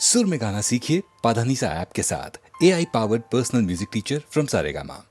सुर में गाना सीखिए पाधानीसा ऐप के साथ। AI powered personal music teacher from Saregama.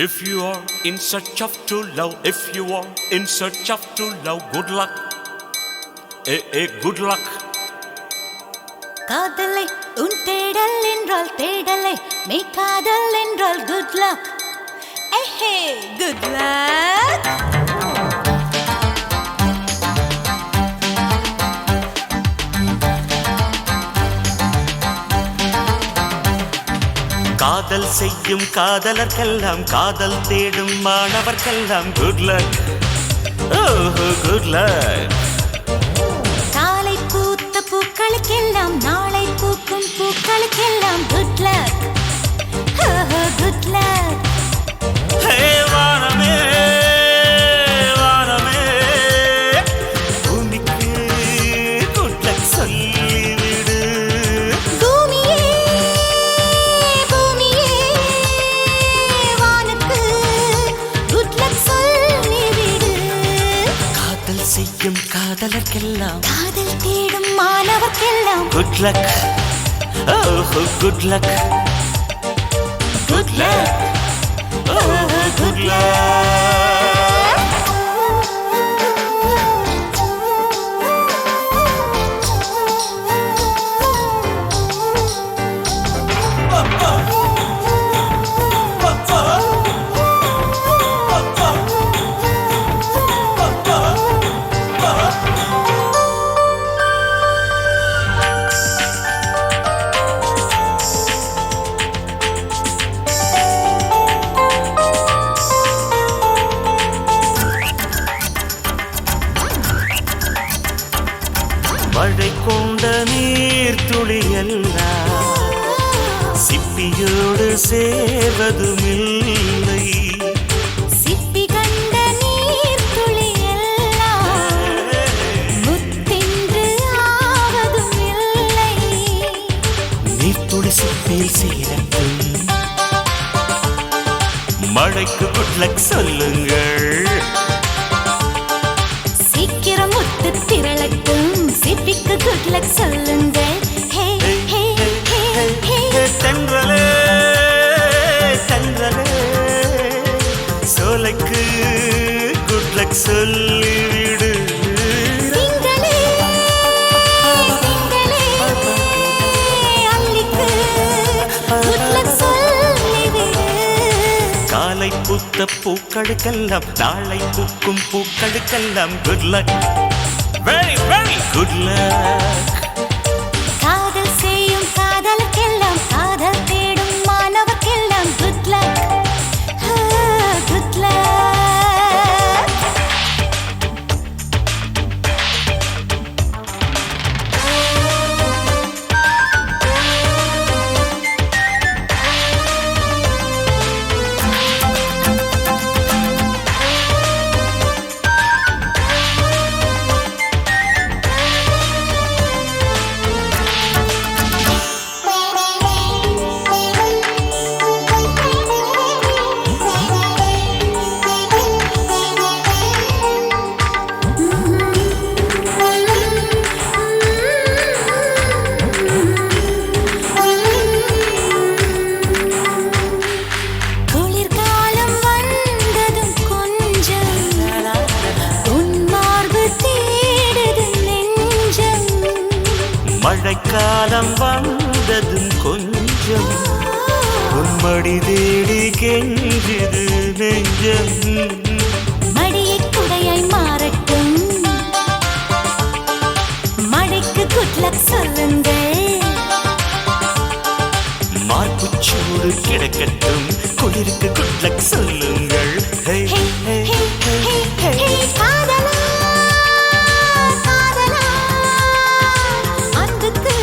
If you are in search of true love, if you are in search of true love, good luck. Good luck. காதலை உன் தேட மெய்காதல் என்றால் good luck. ஏஹே good luck. காதல் செய்யும் காதலர்க்கெல்லாம் காதல் தேடும் மாணவர்க்கெல்லாம் குட் லக். ஓஹோ குட் லக். காலை பூத்த பூக்களுக்கெல்லாம் நாளை பூக்கும் பூக்களுக்கெல்லாம் good luck. ஓஹோ good luck. ஹே வானமே வானமே பூமிக்கு குட் லக் சொல்லிவிடு. பூமியே பூமியே வானுக்கு good luck சொல்லிவிடு. காதல் செய்யும் காதலர்க்கெல்லாம் காதல் தேடும் மாணவர்க்கெல்லாம் குட் லக். ஓஹோ குட் லக். Good luck. ஓஹோ குட் லக். மழை கொண்ட நீர் துளியெல்லாம் சிப்பியோடு சேர்வதுமில்லை. சிப்பி கண்ட நீர் துளியெல்லாம் முத்தென்று ஆவதும் இல்லை. நீர்த்துளி சிப்பியில் சேரட்டும், மழைக்கு குட் லக் சொல்லுங்கள். சீக்கிரம் முத்து திரளட்டும், சிப்பிக்கு good luck சொல்லுங்கள். ஹே ஹே ஹே ஹே தென்றலே தென்றலே சோலைக்கு குட் லக் சொல்லிவிடு. திங்களே திங்களே அல்லிக்கு good luck சொல்லிவிடு. காலை பூத்த பூக்களுக்கெல்லாம் நாளை பூக்கும் பூக்களுக்கெல்லாம் good luck. Very very good luck. காதல் செய்யும் காதலுக்கெல்லாம் காதல் தேடும் மாணவர்க்கெல்லாம் good luck. good luck. குளிர்காலம் வந்ததும் கொஞ்சம் உன் மார்பு தேடுது நெஞ்சம். மழைக்காலம் வந்ததும் கொஞ்சம் உன்மடி தேடி கெஞ்சுது நெஞ்சம். மடியை குடையாய் மாறட்டும், மழைக்கு good luck சொல்லுங்கள். மார்புச்சூடு கிடக்கட்டும், குளிருக்கு குட் லக் சொல்லுங்கள். ஹே ஹே ஹே ஹே ஹே ஹே காதலா காதலா அன்புக்கு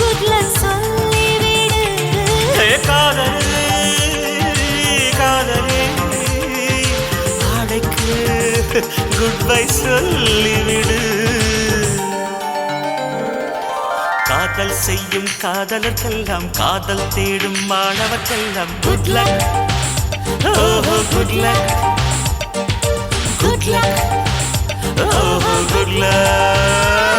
good luck சொல்லிவிடு. ஹே காதலே காதலே ஆடைக்கு குட் பை சொல்லிவிடு. காதல் செய்யும் காதலர்க்கெல்லாம் காதல் தேடும் மாணவர்க்கெல்லாம் குட் லக். ஓஹோ குட் லக். Good luck. ஓஹோ good luck.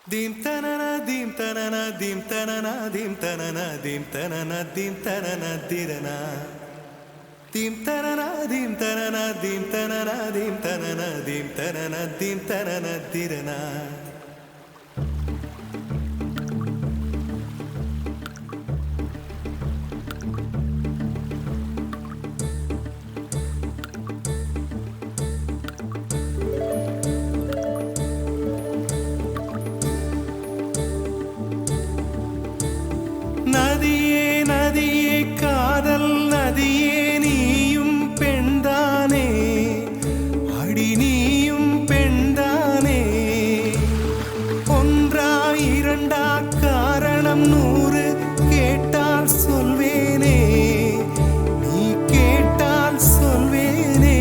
Dim tanana dim tanana dim tanana dim tanana dim tanana dim tanana dirana dim tanana dim tanana dim tanana dim tanana dim tanana dim tanana dirana நதியே நதியே காதல் நதியே நீயும் பெண்தானே அடி நீயும் பெண்தானே ஒன்றா இரண்டா காரணம் 100 கேட்டால் சொல்வேனே நீ கேட்டால் சொல்வேனே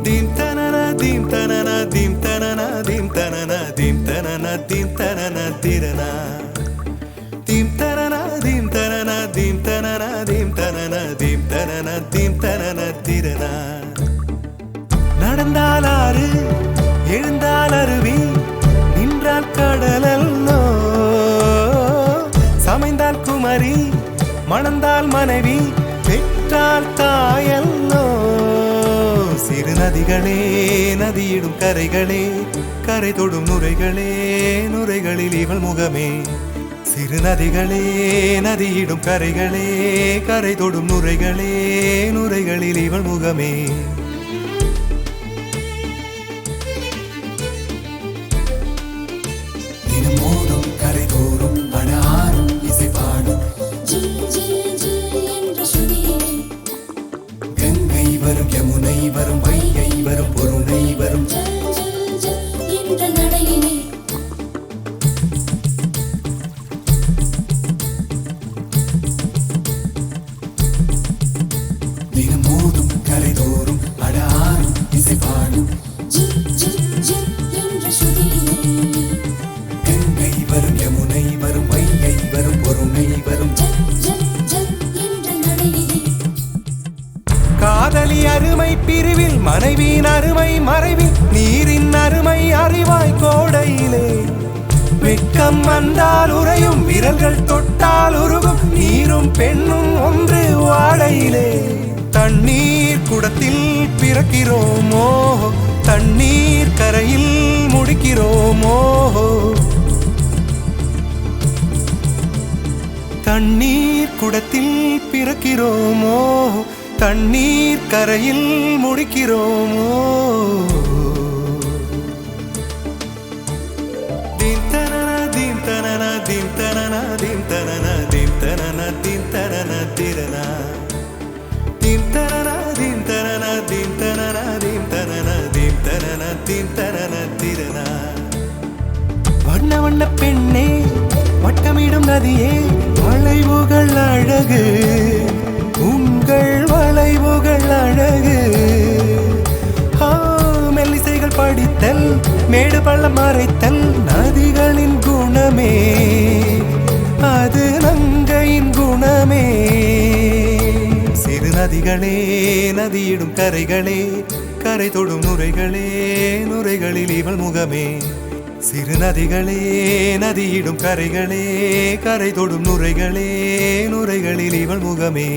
தீம் தனன தீம் தனன தீம் தனன தீம் தனன தீம் தனன தீம் தனன திரனா Dim tanana dim tanana dim tanana dim tanana dim tanana dim tanana dirana நடந்தால் ஆறு எழுந்தால் அருவி நின்றால் கடலல்லோ சமைந்தால் குமரி மணந்தால் மனைவி பெற்றால் தாயல்லோ சிறு நதிகளே நதியிடும் கரைகளே கரை தொடும் நுரைகளே நுரைகளில் இவள் முகமே சிறு நதிகளே நதியிடும் கரைகளே கரை தொடும் நுரைகளே நுரைகளில் இவள் முகமே தினம் மோதும் கரை தோறும் அடாரும் இசை பாடும் கங்கை வரும் யமுனை வரும் வைகை வரும் பொருணை வரும் தினம் மோதும் கரை தோறும் அடாரும் இசை பாடும் கங்கை வரும் யமுனை வரும் வைகை வரும் பொருணை வரும் காதலி அருமை பிரிவில் மனைவியின் அருமை மறைவில் நீரின் அருமை அறிவாய் கோடையிலே வெட்கம் வந்தால் உறையும் விரல்கள் தொட்டால் உருகும் நீரும் பெண்ணும் ஒன்று வாடையிலே தண்ணீர் குடத்தில் பிறக்கிறோமோ தண்ணீர் கரையில் முடிக்கிறோமோ தண்ணீர் குடத்தில் பிறக்கிறோமோ தண்ணீர் கரையில் முடிக்கிறோமோ தீம் தனன தீம் தனன தீம் தனன தீம் தனன தீம் தனன தீம் தனன திரனா தீம் தனன தீம் தனன தீம் தனன தீம் தனன தீம் தனன தீம் தனன திரனா வண்ண வண்ண பெண்ணே வட்டமிடும் நதியே வளைவுகள் அழகு உங்கள் வளைவுகள் அழகு மெல்லிசைகள் படித்தல் மேடு பள்ளம் மறைத்தல் நதிகளின் குணமே அது நங்கையின் குணமே சிறு நதிகளே நதியிடும் கரைகளே கரை தொடும் நுரைகளே நுரைகளில் இவள் முகமே சிறு நதிகளே நதியிடும் கரைகளே கரை தொடும் நுரைகளே நுரைகளில் இவள் முகமே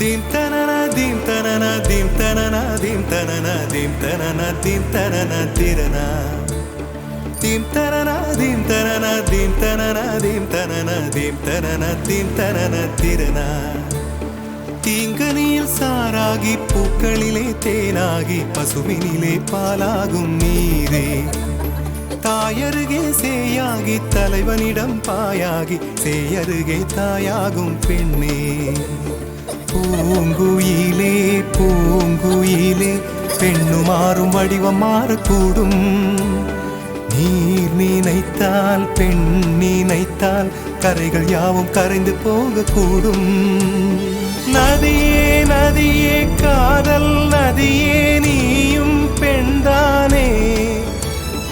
Dim tanana dim tanana dim tanana dim tanana dim tanana dim tanana tirana dim tanana dim tanana dim tanana dim tanana dim tanana dim tanana tirana தீங்கனியில் சாராகி பூக்களிலே தேனாகி பசுவினிலே பாலாகும் நீரே தாயருகே சேயாகி தலைவனிடம் பாயாகி சேயருகே தாயாகும் பெண்ணே. பூங்குயிலே பூங்குயிலே பெண்ணு மாறும் வடிவம் மாறக்கூடும். நீர் நினைத்தால் பெண் நினைத்தால் கரைகள் யாவும் கரைந்து போகக்கூடும். நதியே நதியே காதல் நதியே நீயும் பெண்தானே,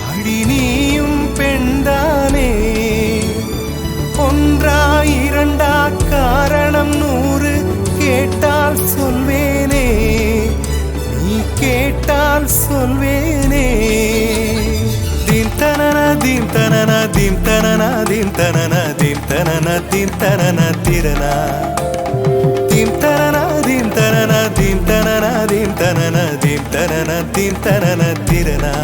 அடி நீயும் பெண்தானே. ஒன்றா இரண்டா காரணம் 100 கேட்டால் சொல்வேனே, நீ கேட்டால் சொல்வேனே. தீம் தனனா தீம் தனனா தீம் தனனா தீம் தனனா தீம் தனனா தீம் தனனா திரனா. தீம் தனனா தீம் தனனா தீம் தனனா தீம் தனனா தீம் தனனா தீம் தனனா திரனா.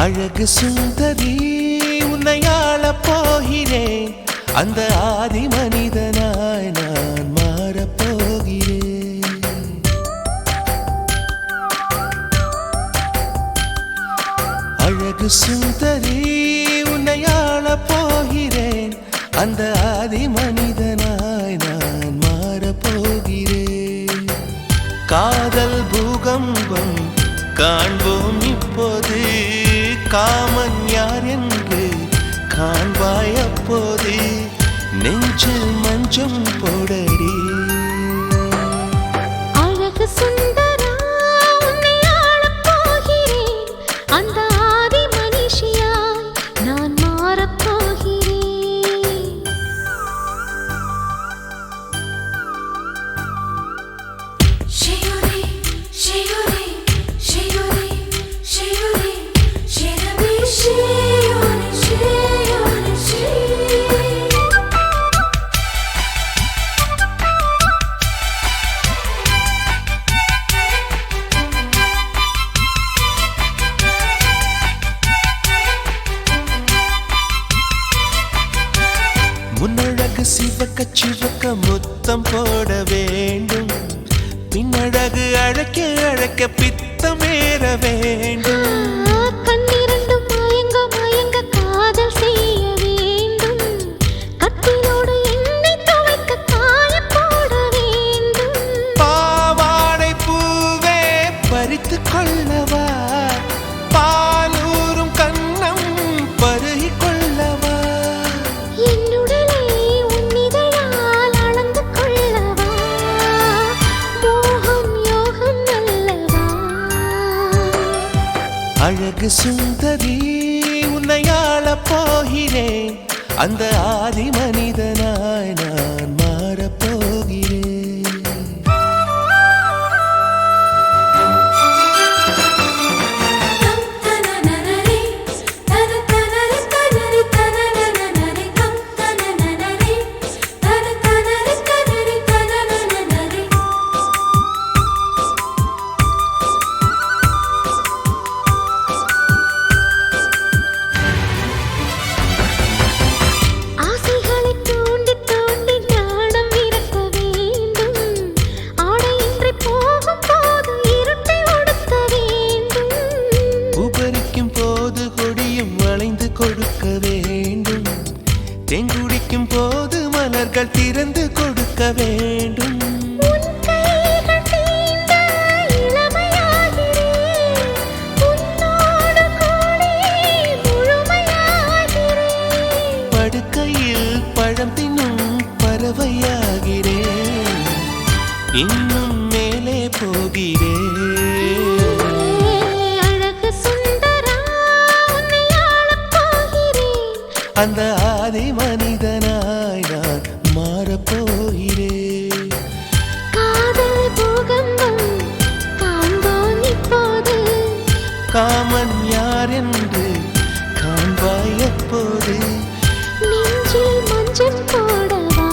அழகு சுந்தரி உன்னை ஆளப் போகிறேன், அந்த ஆதி மனிதனாய் நான் மாறப் போகிறேன். அழகு சுந்தரி உன்னை ஆளப் போகிறேன், அந்த ஆதி மனிதனாய் நான் மாறப் போகிறேன். காதல் பூகம்பம் காண்போம் இப்போது, காமன் யார் என்று காண்பாய் அப்போது, நெஞ்சில் மஞ்சம் போடடி. அழகு சுந்தரா உன்னை ஆளப் போகிறேன், அந்த ஆதி மனுஷியாய் நான் மாறப் போகிறேன். ஷியுரி ஷியுரி ஷியுரி ஷியுரி ஷிரபி ஷியுரி ஷியுரி ஷியுரி. முன்னழகு சிவக்க சிவக்க முத்தம் போட வேண்டும், பின்னழகு அழைக்க அழைக்க பித்தம் ஏற வேண்டும். கண்ணிரண்டும் மயங்க மயங்க காதல் செய்ய வேண்டும், கட்டிலோடு என்னை துவைக்க காய போட வேண்டும். பாவாடை பூவே பறித்து கொள்ளவா, பாலூரும் கண்ணம் பருகி கொள்ளவா. என்னுடலை உன்னிதழால் அளந்து கொள்ளவா, மோகம் யோகம் அல்லவா. அழகு சுந்தரி உன்னை ஆளப் போகிறேன், அந்த ஆதி மனிதனாய் நான் மாறப் போகிறேன். ஆசைகளை தூண்டி தூண்டி கொடுக்க வேண்டும். உன் கைகள் தீண்ட இளமையாகிறேன். உன்னோடு கூடி முழுமையாகிறேன். படுக்கையில் பழம் தின்னும் பறவையாகிறேன். இன்னும் மேலே போகிறேன். அழகு சுந்தரா உன்னை ஆளப் போகிறேன். அந்த ஆதி மனிதனாய் நான் மாறப்போகிறேன். காதல் பூகம்பம் காண்போம் இப்போது. காமன் யார் என்று காண்பாய் எப்போது. நெஞ்சில் மஞ்சள் போடவா?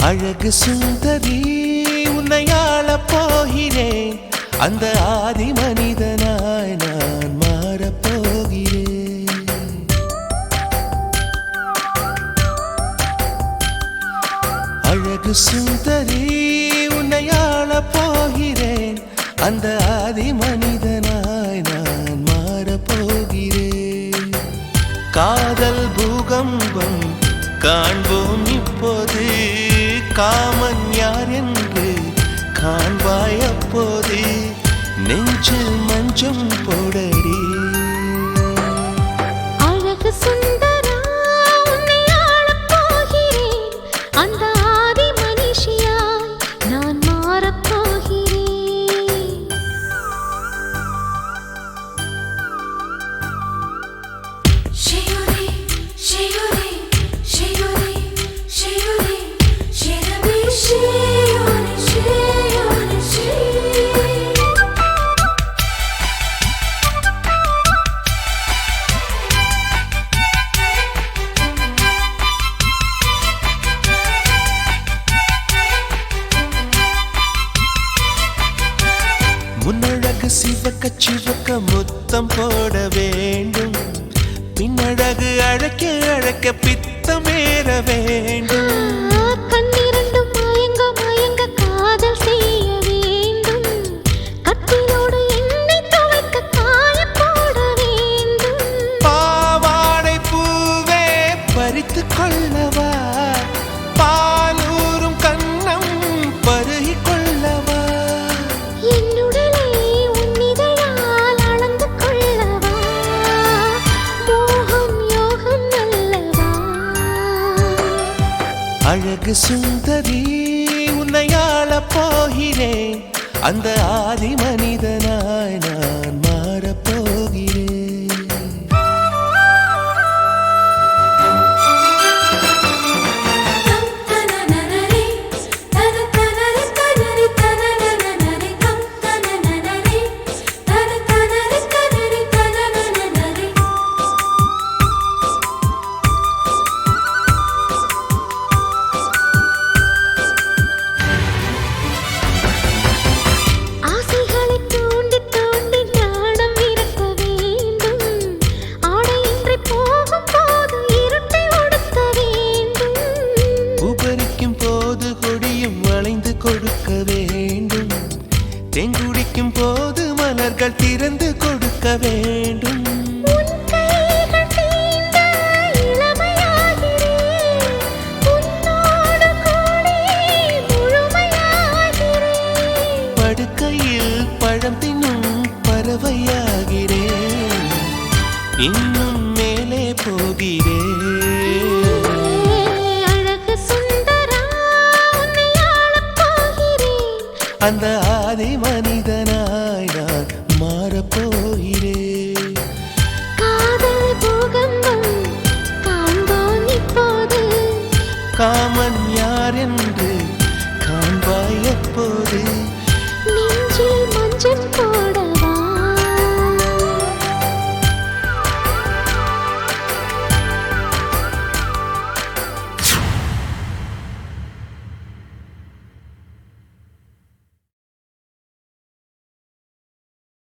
அழகு சுந்தரி உன்னை ஆளப் போகிறேன். அந்த ஆதி மனிதனாய் நான் மாறப்போகிறேன். அழகு சுந்தரி உன்னை ஆளப் போகிறேன். அந்த ஆதி மனிதனாய் நான் மாறப்போகிறேன். காதல் பூகம்பம் காண்போம் இப்போது. காமன் யார் என்று காண்பாய் அப்போது. நெஞ்சில் மஞ்சம் போடடி. அழகு சுந்தரா உன்னை ஆளப் போகிறேன். அந்த ஆதி மனுஷியாய் நான் மாறப் போகிறேன். ஷியுரி ஷியுரி ஷியுரி ஷியுரி ஷிரபி ஷியுரி ஷியுரி ஷியுரி. முன்னழகு சிவக்க சிவக்க முத்தம் போட வேண்டும். பின்னழகு அழைக்க அழைக்க பித்தமேற வேண்டும். கண்ணிரண்டும் மயங்க மயங்க காதல் செய்ய வேண்டும். கட்டிலோடு எண்ணெய் துவைக்க காய போட வேண்டும். பாவாடை பூவே பறித்து கொள்ளவா. பாலூரும் கண்ணம் பருகி கொள்ளவா. என்னுடலை உன்னிதழால் அளந்து கொள்ளவா. மோகம் யோகம் அல்லவா? அழகு சுந்தரி உன்னை ஆளப் போகிறேன். அந்த ஆதி மனிதனாய் நான் மாறப்போகிறேன். தனனனனரி தனனனரி தனனரி தனனனனரி தனனனனரி தனனனரி தனனரி தனனனனரி. ஆசைகளை தூண்டி தூண்டி நாணம் விரட்ட வேண்டும். ஆடையின்றி போகும் போது இருட்டை ஒடுக்க வேண்டும். உபரிக்கும் போது கொடியும் வளைந்து கொடுக்க வேண்டும். தெங்குடிக்கும் போது மலர்கள் திறந்து கொடுக்க வேண்டும். உன் கைகள் தீண்ட இளமையாகிறேன். உன்னோடு கூடி முழுமையாகிறேன். படுக்கையில் பழம் தின்னும் பறவையாகிறேன். இன்னும் மேலே போகிறேன். அழகு சுந்தரா உன்னை ஆளப் போகிறேன். அந்த